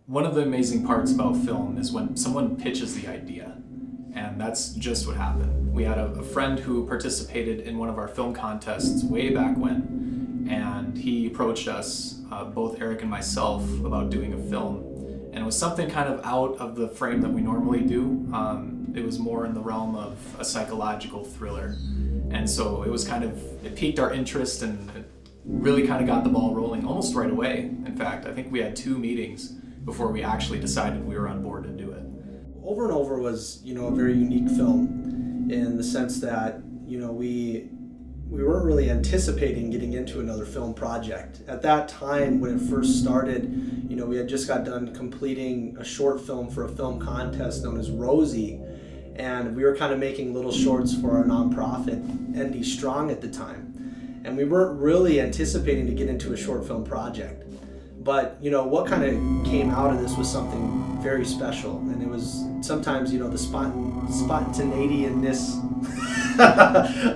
One of the amazing parts about film is when someone pitches the idea, and that's just what happened. We had a friend who participated in one of our film contests way back when, and he approached us, both Eric and myself, about doing a film. And it was something kind of out of the frame that we normally do. It was more in the realm of a psychological thriller. And so it piqued our interest and it really kind of got the ball rolling almost right away. In fact, I think we had 2 meetings before we actually decided we were on board to do it. Over and Over was, a very unique film in the sense that, we weren't really anticipating getting into another film project. At that time, when it first started, we had just got done completing a short film for a film contest known as Rosie, and we were kind of making little shorts for our nonprofit, ND Strong at the time. And we weren't really anticipating to get into a short film project. But, what kind of came out of this was something very special. And it was sometimes, the spontaneity-ness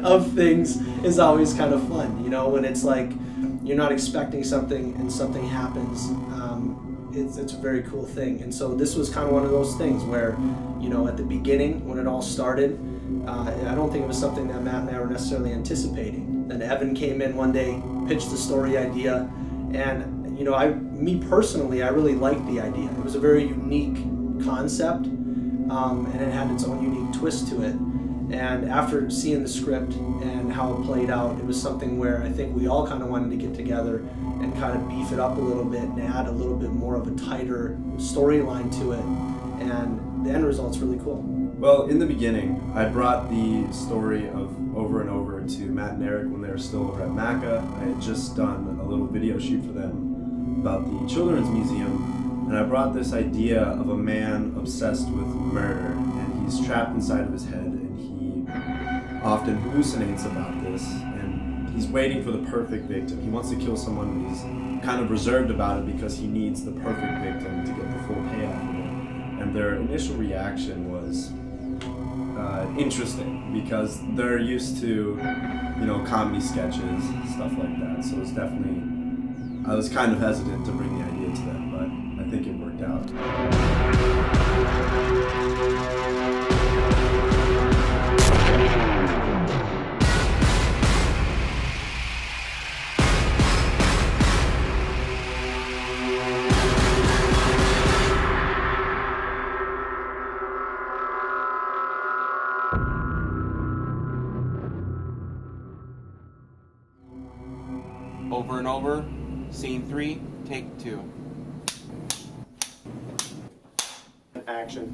of things is always kind of fun. When it's like you're not expecting something and something happens, it's a very cool thing. And so this was kind of one of those things where, at the beginning, when it all started, I don't think it was something that Matt and I were necessarily anticipating. Then Evan came in one day, pitched the story idea, and me personally, I really liked the idea. It was a very unique concept, and it had its own unique twist to it. And after seeing the script and how it played out, it was something where I think we all kind of wanted to get together and kind of beef it up a little bit and add a little bit more of a tighter storyline to it. And the end result's really cool. Well, in the beginning, I brought the story of Over and Over to Matt and Eric when they were still over at MACA. I had just done a little video shoot for them about the Children's Museum, and I brought this idea of a man obsessed with murder, and he's trapped inside of his head, and he often hallucinates about this, and he's waiting for the perfect victim. He wants to kill someone, but he's kind of reserved about it because he needs the perfect victim to get the full payoff of it. And their initial reaction was interesting because they're used to, comedy sketches, stuff like that. So it's definitely, I was kind of hesitant to bring the idea to them, but I think it worked out. Over and Over, scene 3, take 2. Action.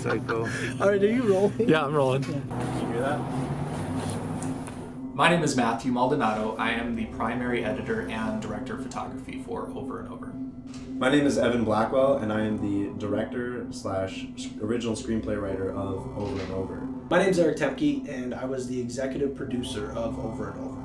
Psycho. All right, are you rolling? Yeah, I'm rolling. Did you hear that? My name is Matthew Maldonado. I am the primary editor and director of photography for Over and Over. My name is Evan Blackwell, and I am the director/original screenplay writer of Over and Over. My name's Eric Temke, and I was the executive producer of Over and Over.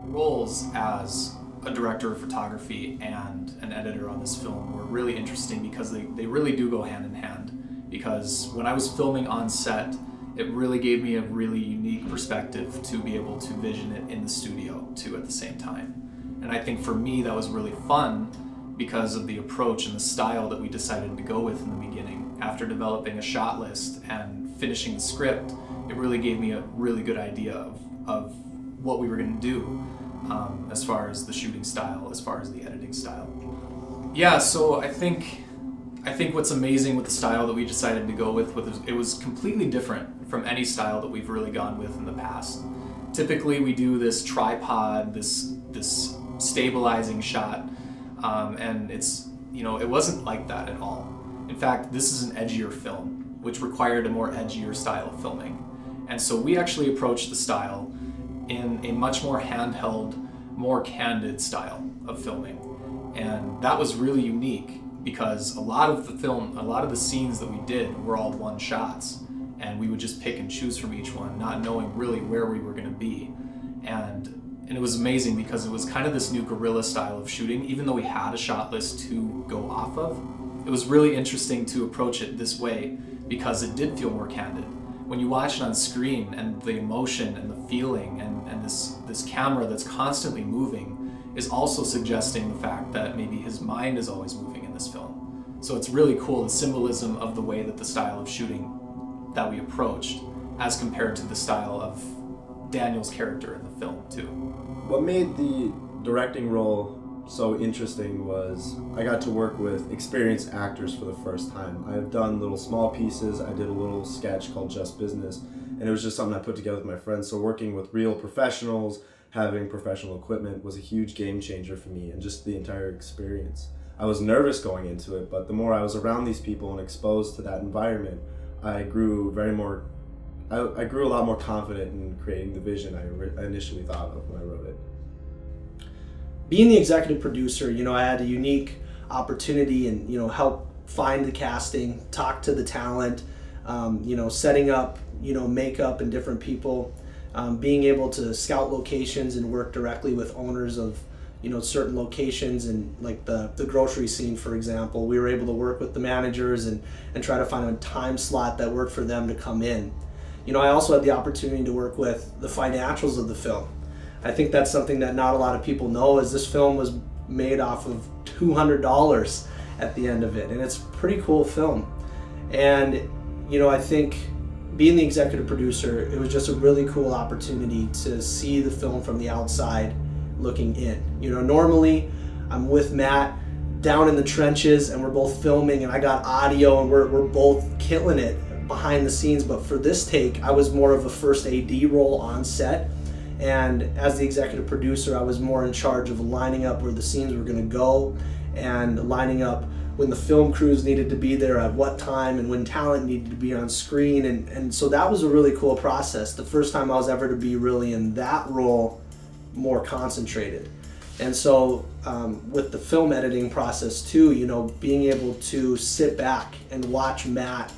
Roles as a director of photography and an editor on this film were really interesting because they really do go hand in hand. Because when I was filming on set, it really gave me a really unique perspective to be able to vision it in the studio too at the same time. And I think for me that was really fun because of the approach and the style that we decided to go with in the beginning. After developing a shot list and finishing the script, it really gave me a really good idea of what we were going to do. As far as the shooting style, as far as the editing style. Yeah, so I think what's amazing with the style that we decided to go with it was completely different from any style that we've really gone with in the past. Typically we do this tripod, this stabilizing shot, and it wasn't like that at all. In fact, this is an edgier film, which required a more edgier style of filming. And so we actually approached the style in a much more handheld, more candid style of filming. And that was really unique because a lot of the scenes that we did were all one shots, and we would just pick and choose from each one, not knowing really where we were going to be. And it was amazing because it was kind of this new guerrilla style of shooting. Even though we had a shot list to go off of, it was really interesting to approach it this way because it did feel more candid. when you watch it on screen and the emotion and the feeling and this camera that's constantly moving is also suggesting the fact that maybe his mind is always moving in this film. So it's really cool, the symbolism of the way that the style of shooting that we approached as compared to the style of Daniel's character in the film too. What made the directing role so interesting was I got to work with experienced actors for the first time. I've done little small pieces. I did a little sketch called Just Business, and it was just something I put together with my friends. So working with real professionals, having professional equipment was a huge game changer for me and just the entire experience. I was nervous going into it, but the more I was around these people and exposed to that environment, I grew I grew a lot more confident in creating the vision I initially thought of when I wrote it. Being the executive producer, I had a unique opportunity and, help find the casting, talk to the talent, setting up, makeup and different people, being able to scout locations and work directly with owners of, certain locations, and like the grocery scene, for example. We were able to work with the managers and try to find a time slot that worked for them to come in. I also had the opportunity to work with the financials of the film. I think that's something that not a lot of people know, is this film was made off of $200 at the end of it, and it's a pretty cool film. And I think being the executive producer, it was just a really cool opportunity to see the film from the outside looking in. Normally I'm with Matt down in the trenches and we're both filming and I got audio and we're both killing it behind the scenes, but for this take I was more of a first AD role on set. And as the executive producer, I was more in charge of lining up where the scenes were going to go and lining up when the film crews needed to be there at what time and when talent needed to be on screen. And so that was a really cool process. The first time I was ever to be really in that role, more concentrated. And so with the film editing process too, being able to sit back and watch Matt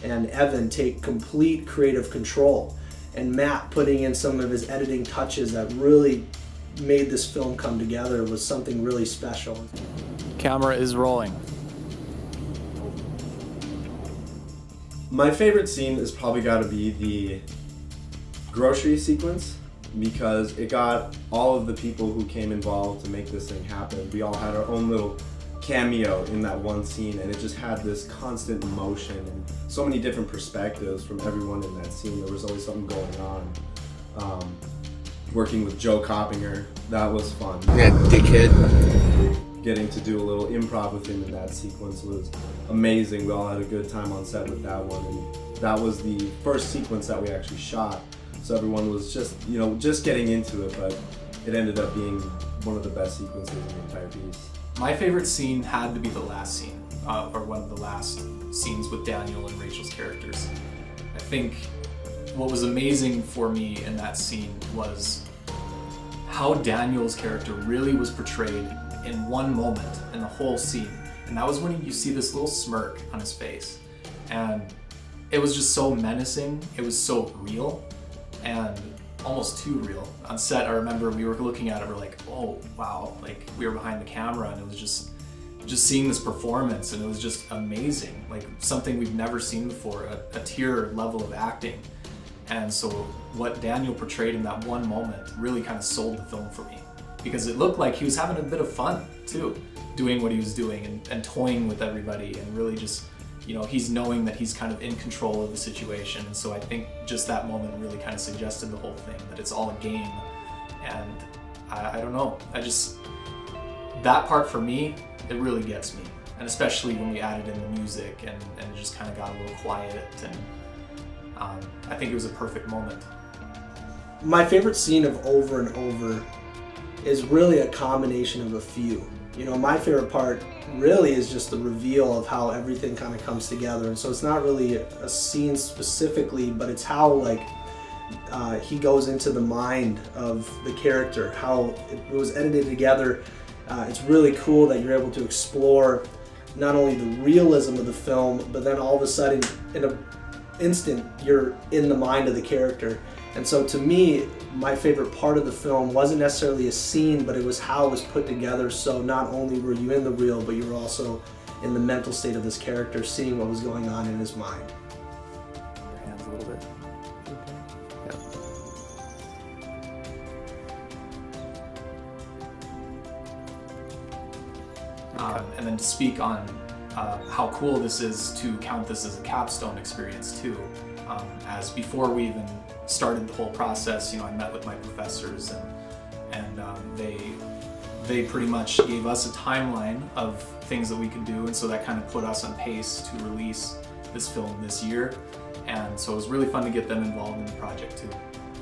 and Evan take complete creative control, and Matt putting in some of his editing touches that really made this film come together was something really special. Camera is rolling. My favorite scene is probably got to be the grocery sequence, because it got all of the people who came involved to make this thing happen. We all had our own little cameo in that one scene, and it just had this constant emotion and so many different perspectives from everyone in that scene. There was always something going on. Working with Joe Coppinger, that was fun. Yeah, dickhead. Getting to do a little improv with him in that sequence was amazing. We all had a good time on set with that one, and that was the first sequence that we actually shot. So everyone was just getting into it, but it ended up being one of the best sequences in the entire piece. My favorite scene had to be the last scene, or one of the last scenes with Daniel and Rachel's characters. I think what was amazing for me in that scene was how Daniel's character really was portrayed in one moment in the whole scene. And that was when you see this little smirk on his face. And it was just so menacing, it was so real, and almost too real. On set, I remember we were looking at it, we're like, oh wow, like we were behind the camera and it was just seeing this performance, and it was just amazing, like something we've never seen before, a tier level of acting. And so what Daniel portrayed in that one moment really kind of sold the film for me, because it looked like he was having a bit of fun too, doing what he was doing and toying with everybody, and really just, he's knowing that he's kind of in control of the situation. And so I think just that moment really kind of suggested the whole thing, that it's all a game. And I don't know, that part for me, it really gets me. And especially when we added in the music and it just kind of got a little quiet, and I think it was a perfect moment. My favorite scene of Over and Over is really a combination of a few. My favorite part really is just the reveal of how everything kind of comes together. And so it's not really a scene specifically, but it's how he goes into the mind of the character, how it was edited together. It's really cool that you're able to explore not only the realism of the film, but then all of a sudden, in an instant, you're in the mind of the character. And so to me, my favorite part of the film wasn't necessarily a scene, but it was how it was put together. So not only were you in the reel, but you were also in the mental state of this character, seeing what was going on in his mind. Your hands a little bit. And then to speak on how cool this is to count this as a capstone experience too. As before we even started the whole process, you know, I met with my professors and they pretty much gave us a timeline of things that we could do, and so that kind of put us on pace to release this film this year. And so it was really fun to get them involved in the project too,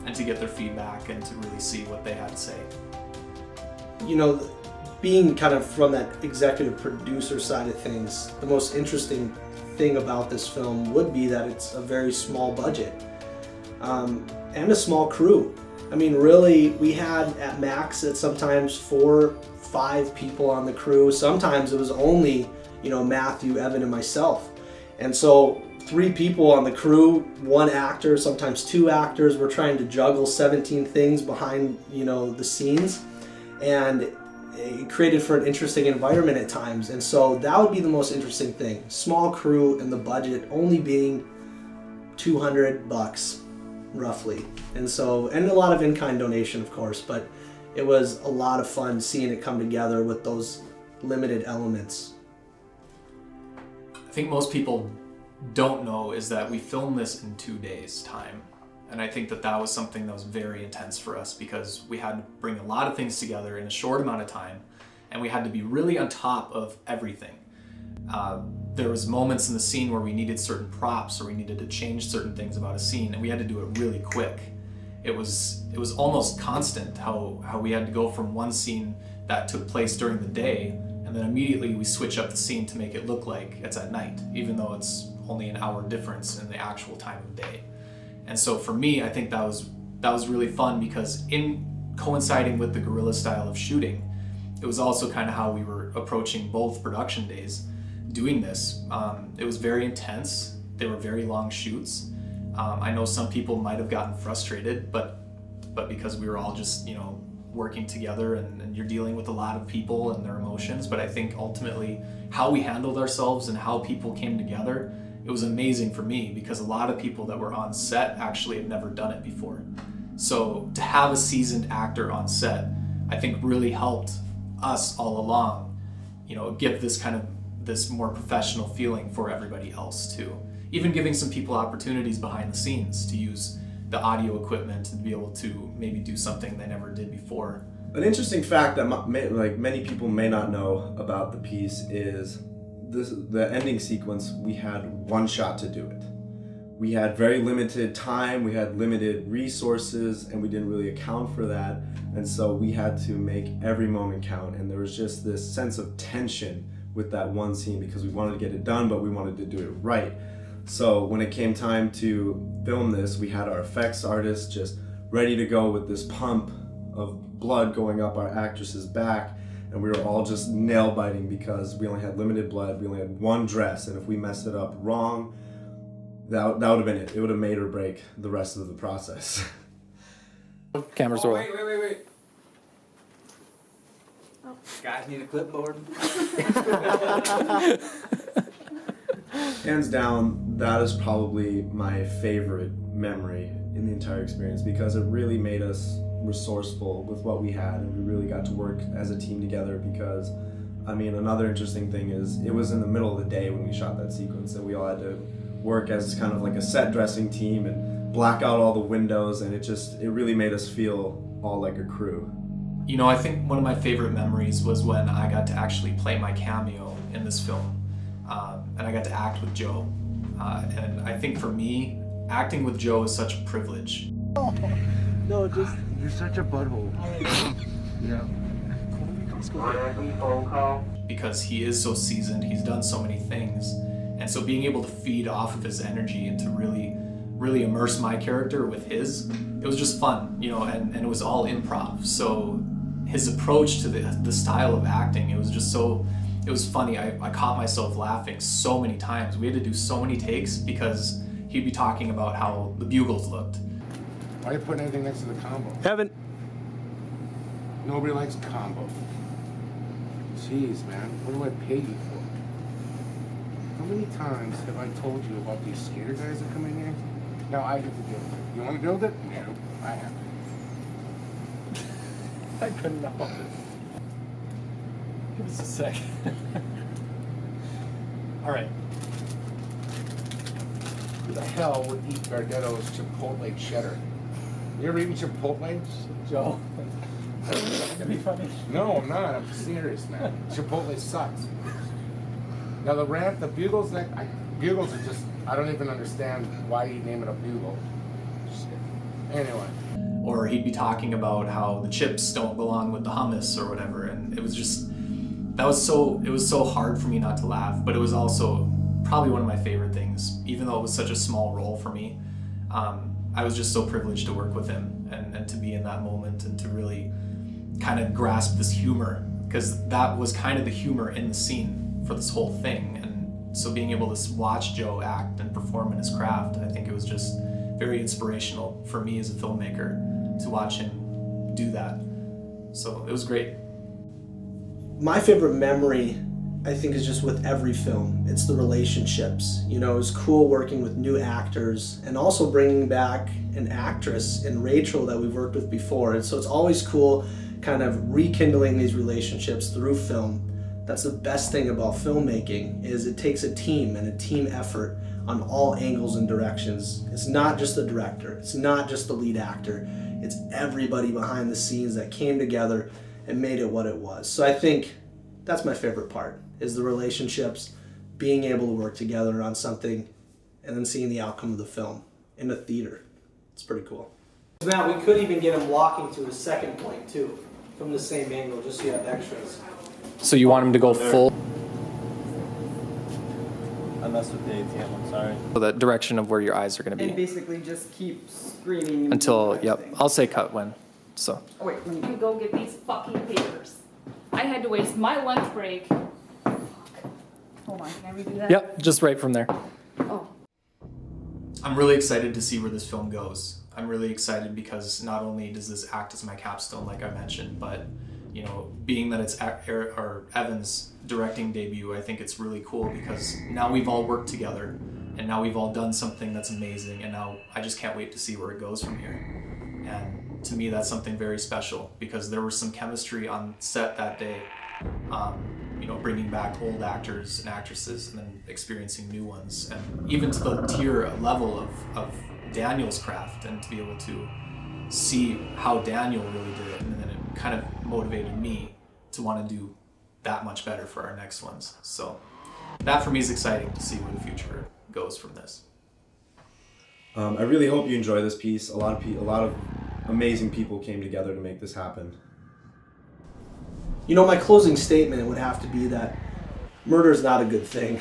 and to get their feedback and to really see what they had to say. You know, being kind of from that executive producer side of things, the most interesting thing about this film would be that it's a very small budget and a small crew. I mean, really, we had at max at sometimes 4, 5 people on the crew. Sometimes it was only, you know, Matthew, Evan, and myself. And so 3 people on the crew, 1 actor, sometimes 2 actors. We're trying to juggle 17 things behind, you know, the scenes. And it created for an interesting environment at times. And so that would be the most interesting thing. Small crew and the budget only being $200 roughly. And so, and a lot of in-kind donation, of course, but it was a lot of fun seeing it come together with those limited elements. I think most people don't know is that we filmed this in 2 days' time. And I think that that was something that was very intense for us because we had to bring a lot of things together in a short amount of time, and we had to be really on top of everything. There was moments in the scene where we needed certain props or we needed to change certain things about a scene, and we had to do it really quick. It was almost constant how we had to go from one scene that took place during the day, and then immediately we switch up the scene to make it look like it's at night, even though it's only an hour difference in the actual time of day. And so for me, I think that was really fun because in coinciding with the guerrilla style of shooting, it was also kind of how we were approaching both production days doing this. It was very intense. They were very long shoots. I know some people might have gotten frustrated, but because we were all just, you know, working together and you're dealing with a lot of people and their emotions. But I think ultimately how we handled ourselves and how people came together, it was amazing for me because a lot of people that were on set actually had never done it before. So to have a seasoned actor on set, I think really helped us all along, you know, give this more professional feeling for everybody else too. Even giving some people opportunities behind the scenes to use the audio equipment and be able to maybe do something they never did before. An interesting fact that many people may not know about the piece is the ending sequence. We had 1 shot to do it. We had very limited time, we had limited resources, and we didn't really account for that. And so we had to make every moment count. And there was just this sense of tension with that one scene because we wanted to get it done, but we wanted to do it right. So when it came time to film this, we had our effects artists just ready to go with this pump of blood going up our actress's back. And we were all just nail biting because we only had limited blood, we only had 1 dress, and if we messed it up wrong, that would have been it. It would have made or break the rest of the process. Cameras roll. Wait. Oh. Guys need a clipboard. Hands down, that is probably my favorite memory in the entire experience because it really made us resourceful with what we had, and we really got to work as a team together because, I mean, another interesting thing is it was in the middle of the day when we shot that sequence, and we all had to work as kind of like a set dressing team and black out all the windows, and it really made us feel all like a crew. You know, I think one of my favorite memories was when I got to actually play my cameo in this film, and I got to act with Joe. And I think for me, acting with Joe is such a privilege. No, just You're such a butthole. Yeah. Because he is so seasoned, he's done so many things. And so being able to feed off of his energy and to really immerse my character with his, it was just fun, you know, and it was all improv. So his approach to the style of acting, it was just so, it was funny. I caught myself laughing so many times. We had to do so many takes because he'd be talking about how the bugles looked. Why are you putting anything next to the combo? Evan. Nobody likes combo. Jeez, man, what do I pay you for? How many times have I told you about these skater guys that come in here? Now I have to build it. You want to build it? No, I have to. I couldn't help it. Give us a sec. All right. Who the hell would eat Gardetto's Chipotle cheddar? You ever eaten Chipotle? Joe. It's gonna be funny. No, I'm not. I'm serious, man. Chipotle sucks. Now the bugles, bugles are just, I don't even understand why you name it a bugle. Anyway. Or he'd be talking about how the chips don't belong with the hummus or whatever, and it was just, it was so hard for me not to laugh, but it was also probably one of my favorite things, even though it was such a small role for me. I was just so privileged to work with him and to be in that moment and to really kind of grasp this humor, because that was kind of the humor in the scene for this whole thing. And so being able to watch Joe act and perform in his craft, I think it was just very inspirational for me as a filmmaker to watch him do that. So it was great. My favorite memory, I think, is just with every film. It's the relationships. You know, it was cool working with new actors and also bringing back an actress in Rachel that we've worked with before. And so it's always cool kind of rekindling these relationships through film. That's the best thing about filmmaking, is it takes a team and a team effort on all angles and directions. It's not just the director, it's not just the lead actor, it's everybody behind the scenes that came together and made it what it was. So I think that's my favorite part, is the relationships, being able to work together on something, and then seeing the outcome of the film in a theater. It's pretty cool. Matt, we could even get him walking to his second point too, from the same angle, just so you have extras. So you want him to go full? I messed with the ATM, I'm sorry. So the direction of where your eyes are going to And be. basically just keep screaming. and Until, doing yep, everything. I'll say cut when. So. Oh wait, let me And go get these fucking papers. I had to waste my lunch break. Fuck. Hold on, can I redo that? Yep, just right from there. Oh. I'm really excited to see where this film goes. I'm really excited because not only does this act as my capstone, like I mentioned, but you know, being that it's Evan's directing debut, I think it's really cool because now we've all worked together and now we've all done something that's amazing, and now I just can't wait to see where it goes from here. And to me, that's something very special because there was some chemistry on set that day, you know, bringing back old actors and actresses and then experiencing new ones, and even to the tier level of Daniel's craft, and to be able to see how Daniel really did it, and then it kind of motivated me to want to do that much better for our next ones. So that for me is exciting to see where the future goes from this. I really hope you enjoy this piece. A lot of amazing people came together to make this happen. You know, my closing statement would have to be that murder is not a good thing.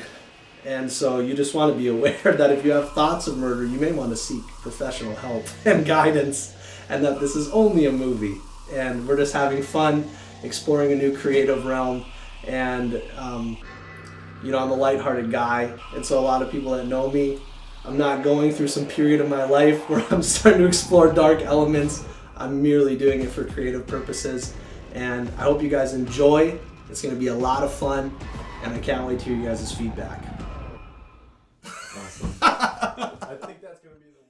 And so you just want to be aware that if you have thoughts of murder, you may want to seek professional help and guidance, and that this is only a movie. And we're just having fun, exploring a new creative realm. And, you know, I'm a lighthearted guy. And so a lot of people that know me, I'm not going through some period of my life where I'm starting to explore dark elements. I'm merely doing it for creative purposes. And I hope you guys enjoy. It's going to be a lot of fun. And I can't wait to hear you guys' feedback. Awesome. I think that's going to be the